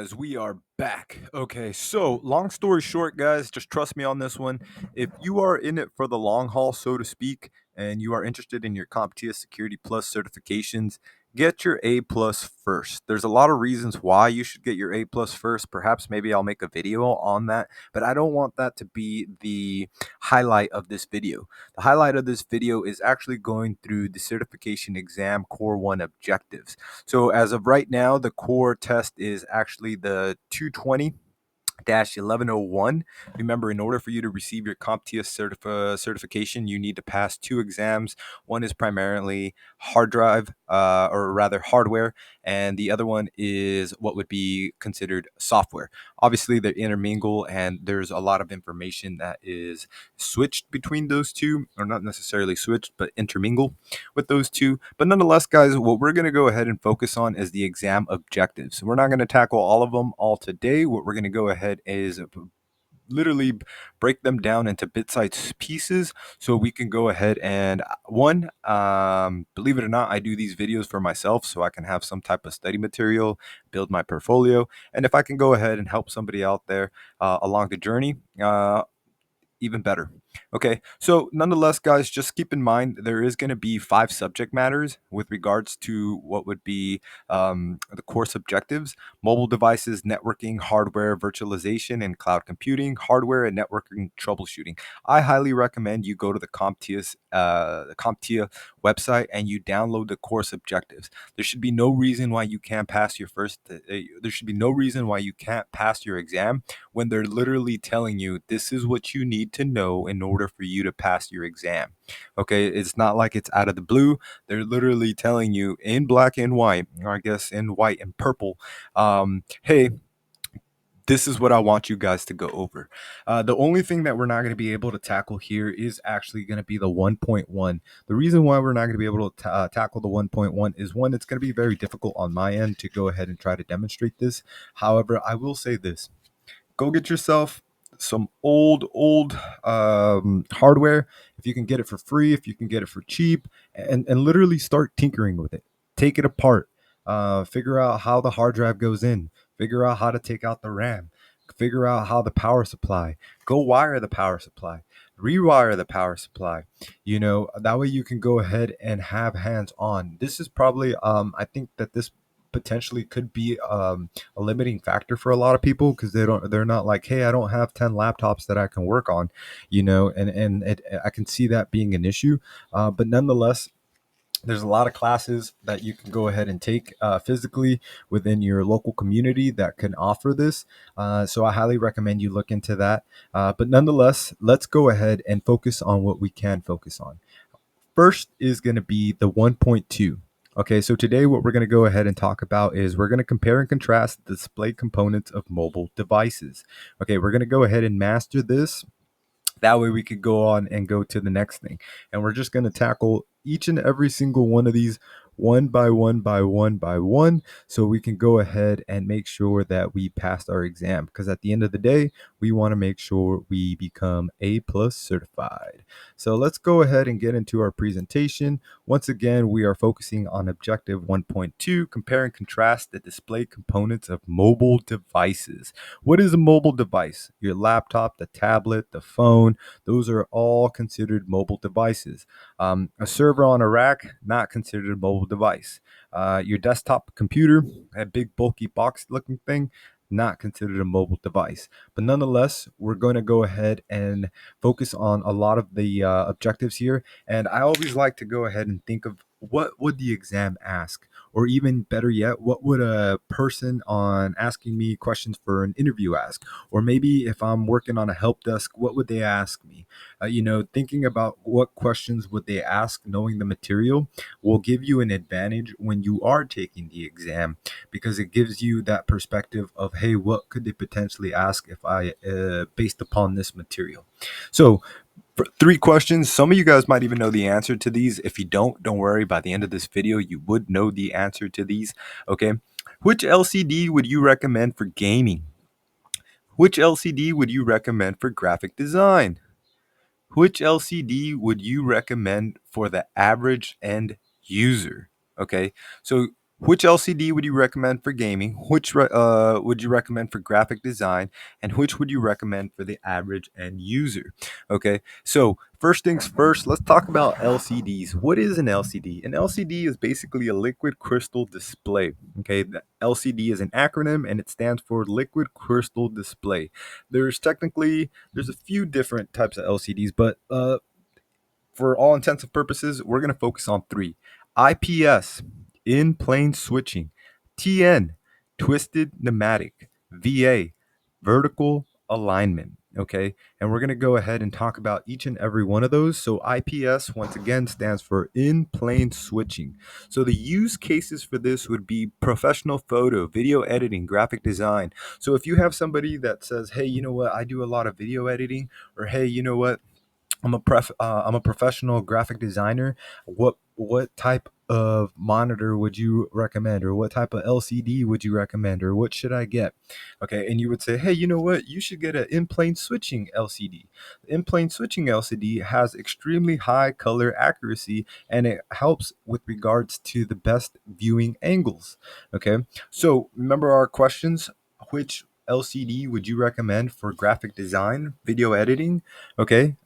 guys, we are back. Okay, so long story short, guys, just trust me on this one. If you are in it for the long haul, so to speak, and you are interested in your Comptia Security Plus certifications, get your A plus first. There's a lot of reasons why you should get your A plus first. Perhaps maybe I'll make a video on that, but I don't want that to be the highlight of this video. The highlight of this video is actually going through the certification exam core 1 objectives. So as of right now, the core test is actually the 220 1101. Remember, in order for you to receive your CompTIA certification, you need to pass two exams. One is primarily hard drive, or rather hardware, and the other one is what would be considered software. Obviously, they intermingle, and there's a lot of information that is switched between those two, or not necessarily switched, but intermingle with those two. But nonetheless, guys, what we're going to go ahead and focus on is the exam objectives. We're not going to tackle all of them all today. What we're going to go ahead is literally break them down into bit-sized pieces so we can go ahead and believe it or not, I do these videos for myself so I can have some type of study material, build my portfolio, and if I can go ahead and help somebody out there along the journey, even better. Okay, so nonetheless, guys, just keep in mind there is going to be 5 subject matters with regards to what would be the course objectives: mobile devices, networking, hardware, virtualization, and cloud computing, hardware and networking troubleshooting. I highly recommend you go to the Comptia website and you download the course objectives. There should be no reason why you can't pass your there should be no reason why you can't pass your exam when they're literally telling you this is what you need to know in order for you to pass your exam. Okay, it's not like it's out of the blue. They're literally telling you in black and white, or I guess in white and purple, hey, this is what I want you guys to go over. The only thing that we're not going to be able to tackle here is actually going to be the 1.1. The reason why we're not going to be able to tackle the 1.1 is, one, it's going to be very difficult on my end to go ahead and try to demonstrate this. However, I will say this: go get yourself some old hardware. If you can get it for free, if you can get it for cheap, and literally start tinkering with it. Take it apart. Figure out how the hard drive goes in. Figure out how to take out the RAM. Figure out how the power supply. Go wire the power supply. Rewire the power supply. That way you can go ahead and have hands on. This is probably I think that this potentially could be a limiting factor for a lot of people, because they're not like, hey, I don't have 10 laptops that I can work on, and I can see that being an issue, but nonetheless, there's a lot of classes that you can go ahead and take physically within your local community that can offer this. So I highly recommend you look into that. But nonetheless, let's go ahead and focus on what we can focus on. First is going to be the 1.2. Okay, so today what we're going to go ahead and talk about is we're going to compare and contrast the display components of mobile devices. Okay, we're going to go ahead and master this. That way we could go on and go to the next thing. And we're just going to tackle each and every single one of these one by one by one by one, so we can go ahead and make sure that we passed our exam, because at the end of the day, we want to make sure we become A plus certified. So let's go ahead and get into our presentation. Once again, we are focusing on objective 1.2: compare and contrast the display components of mobile devices. What is a mobile device? Your laptop, the tablet, the phone, those are all considered mobile devices. A server on a rack, not considered a mobile device. Your desktop computer, a big bulky box looking thing, not considered a mobile device. But nonetheless, we're going to go ahead and focus on a lot of the objectives here. And I always like to go ahead and think of what would the exam ask, or even better yet, what would a person on asking me questions for an interview ask? Or maybe if I'm working on a help desk, what would they ask me? Thinking about what questions would they ask, knowing the material, will give you an advantage when you are taking the exam, because it gives you that perspective of, hey, what could they potentially ask if I based upon this material. So for 3 questions, some of you guys might even know the answer to these. If you don't worry, by the end of this video you would know the answer to these. Okay, which LCD would you recommend for gaming? Which LCD would you recommend for graphic design? Which LCD would you recommend for the average end user? Okay, so Which LCD would you recommend for gaming? Which would you recommend for graphic design? And which would you recommend for the average end user? Okay, so first things first, let's talk about LCDs. What is an LCD? An LCD is basically a liquid crystal display. Okay, the LCD is an acronym and it stands for liquid crystal display. There's a few different types of LCDs, but for all intents and purposes, we're going to focus on three: IPS, in plane switching; TN, twisted pneumatic; VA, vertical alignment. Okay, and we're going to go ahead and talk about each and every one of those. So, IPS, once again, stands for in plane switching. So, the use cases for this would be professional photo, video editing, graphic design. So, if you have somebody that says, hey, you know what, I do a lot of video editing, or hey, you know what, I'm a professional graphic designer. What type of monitor would you recommend, or what type of LCD would you recommend, or what should I get? Okay, and you would say, hey, you know what? You should get an in-plane switching LCD. In-plane switching LCD has extremely high color accuracy, and it helps with regards to the best viewing angles. Okay, so remember our questions. Which LCD would you recommend for graphic design, video editing? Okay,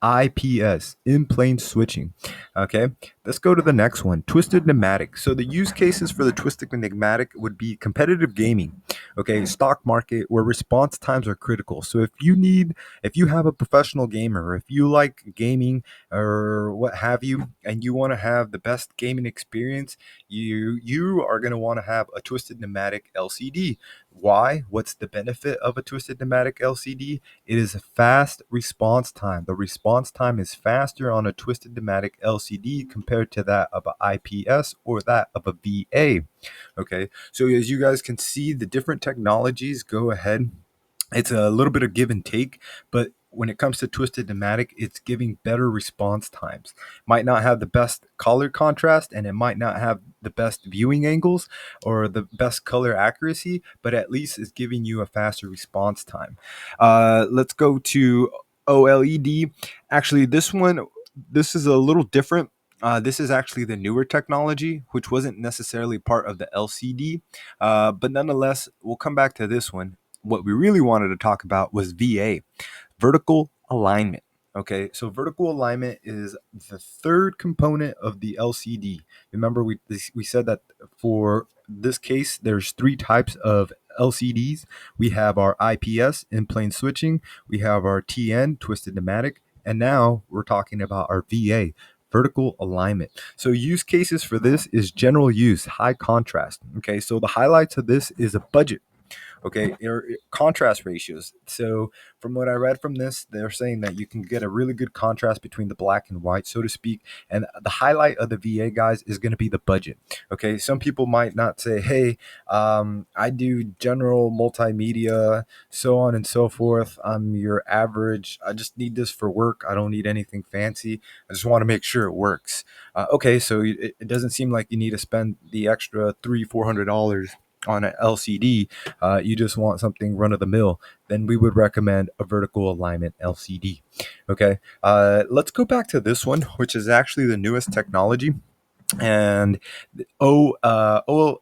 IPS, in plane switching. Okay, let's go to the next one: twisted pneumatic. So the use cases for the twisted pneumatic would be competitive gaming, okay, stock market, where response times are critical. So if you have a professional gamer, or if you like gaming or what have you, and you want to have the best gaming experience, you are going to want to have a twisted pneumatic LCD. Why? What's the benefit of a twisted pneumatic LCD? It is a fast response time. The response time is faster on a twisted pneumatic LCD compared to that of an IPS or that of a VA. Okay, so as you guys can see, the different technologies go ahead. It's a little bit of give and take, but when it comes to twisted pneumatic, it's giving better response times. Might not have the best color contrast, and it might not have the best viewing angles or the best color accuracy, but at least it's giving you a faster response time. Let's go to OLED. Actually, this is a little different. This is actually the newer technology, which wasn't necessarily part of the LCD, but nonetheless, we'll come back to this one. What we really wanted to talk about was VA, vertical alignment. Okay, so vertical alignment is the third component of the LCD. Remember, we said that for this case, there's three types of LCDs. We have our IPS, in plane switching. We have our TN, twisted pneumatic, and now we're talking about our VA, vertical alignment. So use cases for this is general use, high contrast. Okay, so the highlights of this is a budget. Okay, contrast ratios. So from what I read from this, they're saying that you can get a really good contrast between the black and white, so to speak. And the highlight of the VA, guys, is going to be the budget. Okay, some people might not say, hey, I do general multimedia, so on and so forth. I'm your average. I just need this for work. I don't need anything fancy. I just want to make sure it works. Okay, so it doesn't seem like you need to spend the extra $300-400 on an LCD. You just want something run of the mill, then we would recommend a vertical alignment LCD. Okay, let's go back to this one, which is actually the newest technology. And OLED,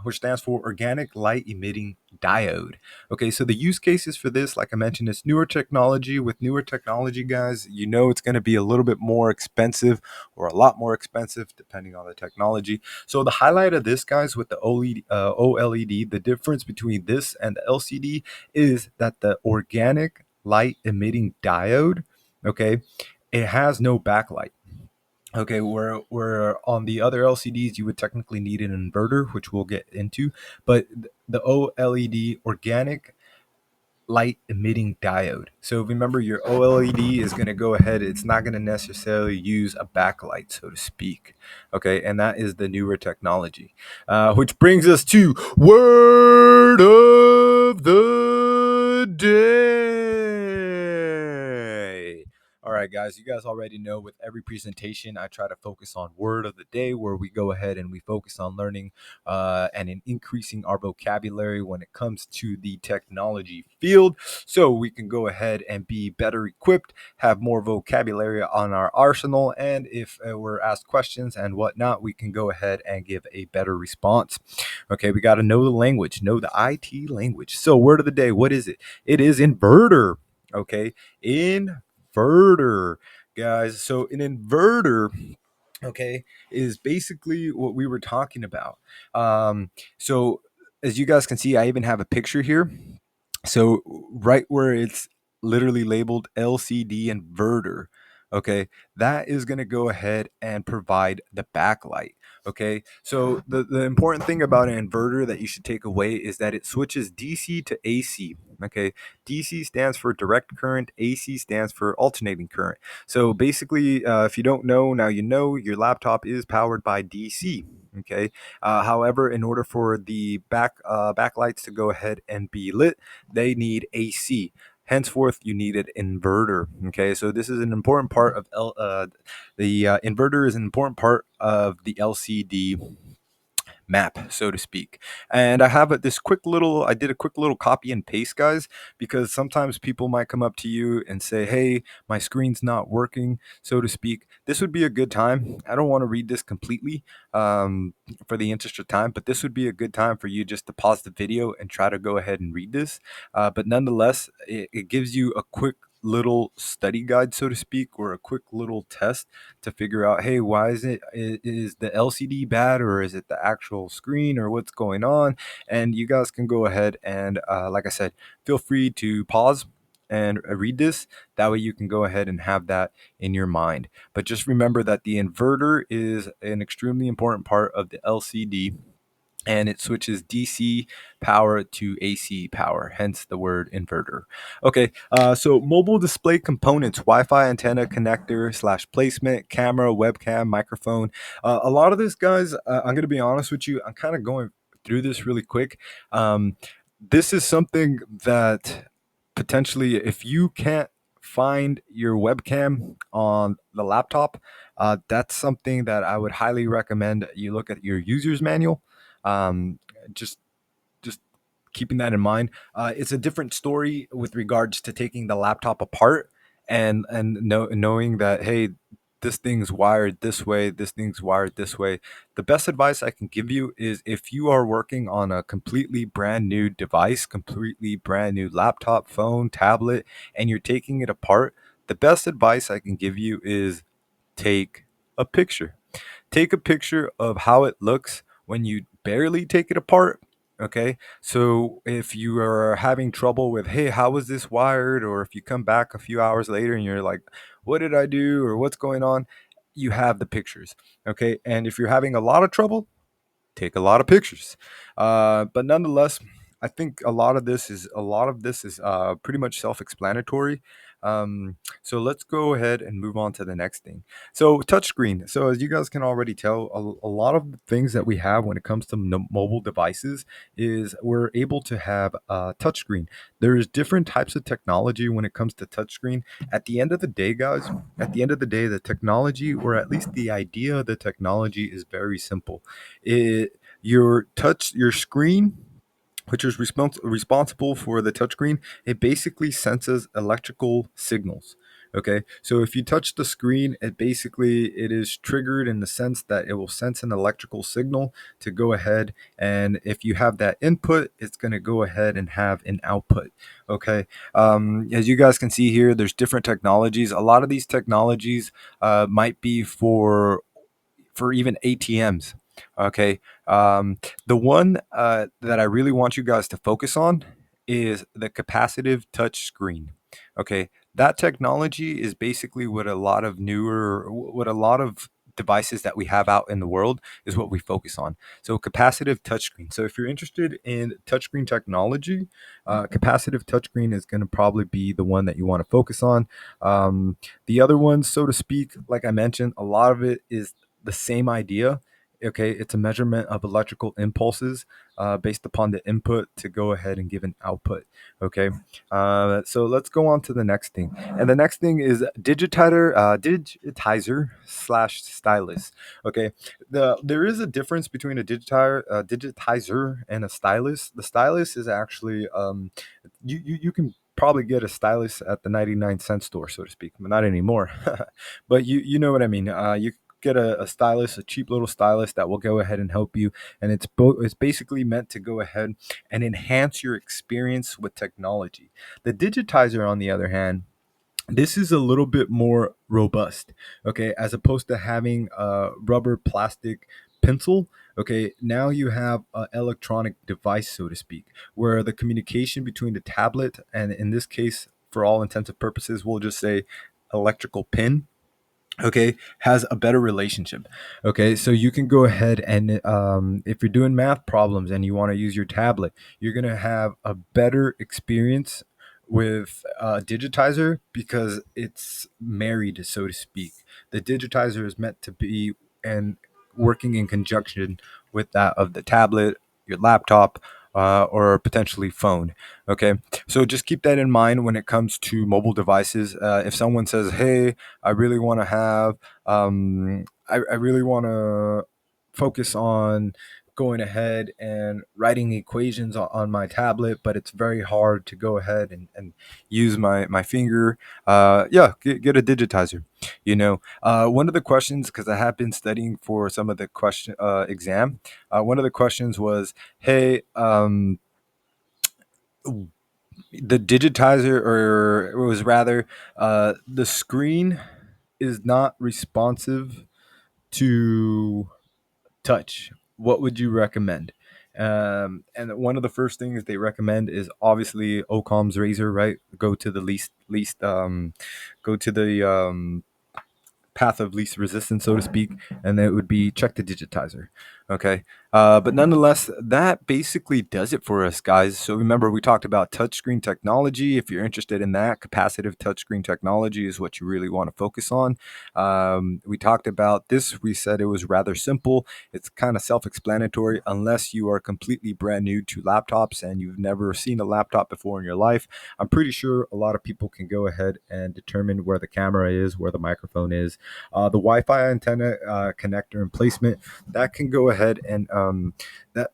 which stands for organic light emitting diode. Okay, so the use cases for this, like I mentioned, it's newer technology. With newer technology, guys, you know it's going to be a little bit more expensive, or a lot more expensive, depending on the technology. So the highlight of this, guys, with the OLED, the difference between this and the LCD is that the organic light emitting diode, okay, it has no backlight. Okay, where on the other LCDs you would technically need an inverter, which we'll get into, but the OLED, organic light emitting diode. So remember, your OLED is going to go ahead, it's not going to necessarily use a backlight, so to speak. Okay, and that is the newer technology, which brings us to word of the day. All right, guys, you guys already know with every presentation, I try to focus on word of the day, where we go ahead and we focus on learning and in increasing our vocabulary when it comes to the technology field, so we can go ahead and be better equipped, have more vocabulary on our arsenal, and if we're asked questions and whatnot, we can go ahead and give a better response. Okay, we got to know the language, know the IT language. So, word of the day, what is it? It is inverter. Okay, inverter, guys. So an inverter, okay, is basically what we were talking about. So as you guys can see, I even have a picture here. So right where it's literally labeled LCD inverter, okay, that is going to go ahead and provide the backlight. Okay, so the important thing about an inverter that you should take away is that it switches DC to AC. Okay, DC stands for direct current, AC stands for alternating current. So basically, if you don't know, now you know your laptop is powered by DC. Okay, however, in order for the backlights to go ahead and be lit, they need AC. Henceforth, you need an inverter. Okay, so this is an important part of the inverter is an important part of the LCD map, so to speak. And I have I did a quick little copy and paste, guys, because sometimes people might come up to you and say, hey, my screen's not working, so to speak. This would be a good time. I don't want to read this completely for the interest of time, but this would be a good time for you just to pause the video and try to go ahead and read this. But nonetheless, it gives you a quick little study guide, so to speak, or a quick little test to figure out, hey, why is the LCD bad, or is it the actual screen, or what's going on? And you guys can go ahead and, like I said, feel free to pause and read this. That way you can go ahead and have that in your mind. But just remember that the inverter is an extremely important part of the LCD, and it switches DC power to AC power, hence the word inverter. Okay, so mobile display components, Wi-Fi antenna connector slash placement, camera, webcam, microphone. A lot of this, guys, I'm going to be honest with you, I'm kind of going through this really quick. This is something that potentially, if you can't find your webcam on the laptop, that's something that I would highly recommend you look at your user's manual. um, just just keeping that in mind. It's a different story with regards to taking the laptop apart and knowing that, hey, this thing's wired this way, this thing's wired this way. The best advice I can give you is, if you are working on a completely brand new device, completely brand new laptop, phone, tablet, and you're taking it apart, the best advice I can give you is take a picture. Take a picture of how it looks when you barely take it apart. Okay, so if you are having trouble with, hey, how was this wired, or if you come back a few hours later and you're like, what did I do, or what's going on, you have the pictures. Okay, and if you're having a lot of trouble, take a lot of pictures. But nonetheless, I think a lot of this is pretty much self-explanatory. So let's go ahead and move on to the next thing. So touchscreen. So as you guys can already tell, a lot of the things that we have when it comes to mobile devices is we're able to have a touchscreen. There's different types of technology when it comes to touchscreen. At the end of the day, guys, at the end of the day, the technology, or at least the idea of the technology, is very simple. Your screen, which is responsible for the touchscreen, it basically senses electrical signals. Okay, so if you touch the screen, it is triggered in the sense that it will sense an electrical signal to go ahead, and if you have that input, it's going to go ahead and have an output. Okay, as you guys can see here, there's different technologies. A lot of these technologies might be for even ATMs. Okay. The one that I really want you guys to focus on is the capacitive touch screen. Okay. That technology is basically what a lot of devices that we have out in the world is what we focus on. So capacitive touchscreen. So if you're interested in touchscreen technology, capacitive touchscreen is going to probably be the one that you want to focus on. The other ones, so to speak, like I mentioned, a lot of it is the same idea. Okay, it's a measurement of electrical impulses based upon the input to go ahead and give an output. Okay, so let's go on to the next thing, and the next thing is digitizer slash stylus. Okay, there is a difference between a digitizer and a stylus. The stylus is actually you can probably get a stylus at the 99-cent store, so to speak, but not anymore. But you know what I mean. You get a stylus, a cheap little stylus that will go ahead and help you, and it's basically meant to go ahead and enhance your experience with technology. The digitizer, on the other hand, this is a little bit more robust, okay, as opposed to having a rubber plastic pencil. Okay, now you have an electronic device, so to speak, where the communication between the tablet and, in this case, for all intents and purposes, we'll just say electrical pin, okay, has a better relationship. Okay, so you can go ahead and if you're doing math problems and you want to use your tablet, you're going to have a better experience with digitizer because it's married, so to speak. The digitizer is meant to be and working in conjunction with that of the tablet, your laptop, or potentially phone. Okay, so just keep that in mind when it comes to mobile devices. If someone says, hey, I really want to have, I really want to focus on going ahead and writing equations on my tablet, but it's very hard to go ahead and use my finger. Yeah, get a digitizer. One of the questions, because I have been studying for some of the question exam, one of the questions was, hey, the digitizer, or it was rather the screen is not responsive to touch. What would you recommend? And one of the first things they recommend is obviously Ocom's razor, right? Go to the least go to the path of least resistance, so to speak, and it would be check the digitizer. Okay. But nonetheless, that basically does it for us, guys. So remember, we talked about touchscreen technology. If you're interested in that, capacitive touchscreen technology is what you really want to focus on. We talked about this. We said it was rather simple. It's kind of self explanatory unless you are completely brand new to laptops and you've never seen a laptop before in your life. I'm pretty sure a lot of people can go ahead and determine where the camera is, where the microphone is, the Wi-Fi antenna connector and placement. That can go ahead and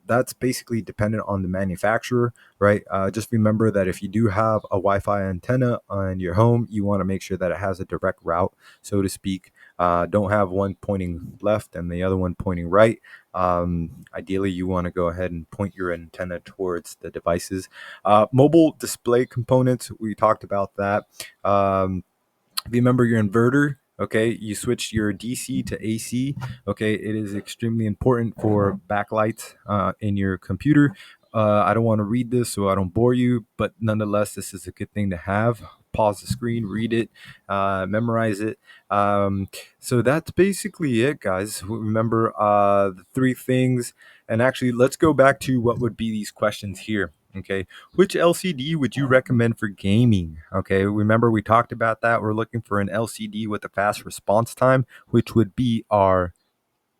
that's basically dependent on the manufacturer, right? Just remember that if you do have a Wi-Fi antenna on your home, you want to make sure that it has a direct route, so to speak. Don't have one pointing left and the other one pointing right. Ideally, you want to go ahead and point your antenna towards the devices. Mobile display components, we talked about that. Remember your inverter. Okay, you switch your DC to AC. Okay, it is extremely important for backlights in your computer. I don't want to read this so I don't bore you, but nonetheless, this is a good thing to have. Pause the screen, read it, memorize it. So that's basically it, guys. Remember the three things. And actually, let's go back to what would be these questions here. Okay, which LCD would you recommend for gaming? Okay, remember we talked about that. We're looking for an LCD with a fast response time, which would be our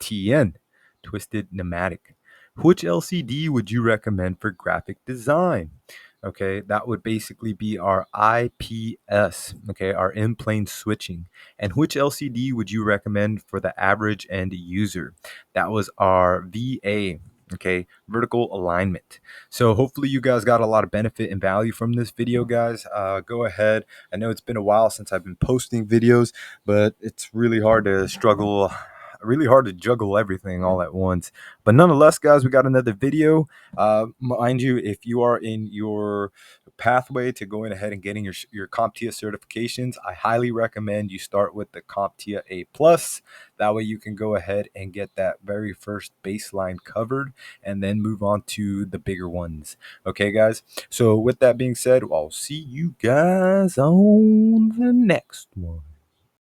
TN, Twisted Pneumatic. Which LCD would you recommend for graphic design? Okay, that would basically be our IPS, okay, our in plane switching. And which LCD would you recommend for the average end user? That was our VA, okay, vertical alignment. So hopefully you guys got a lot of benefit and value from this video, guys. Go ahead. I know it's been a while since I've been posting videos, but it's really hard to juggle everything all at once. But nonetheless, guys, we got another video. Mind you, if you are in your pathway to going ahead and getting your Comptia certifications, I highly recommend you start with the Comptia A plus. That way you can go ahead and get that very first baseline covered and then move on to the bigger ones. Okay, guys. So with that being said, I'll see you guys on the next one.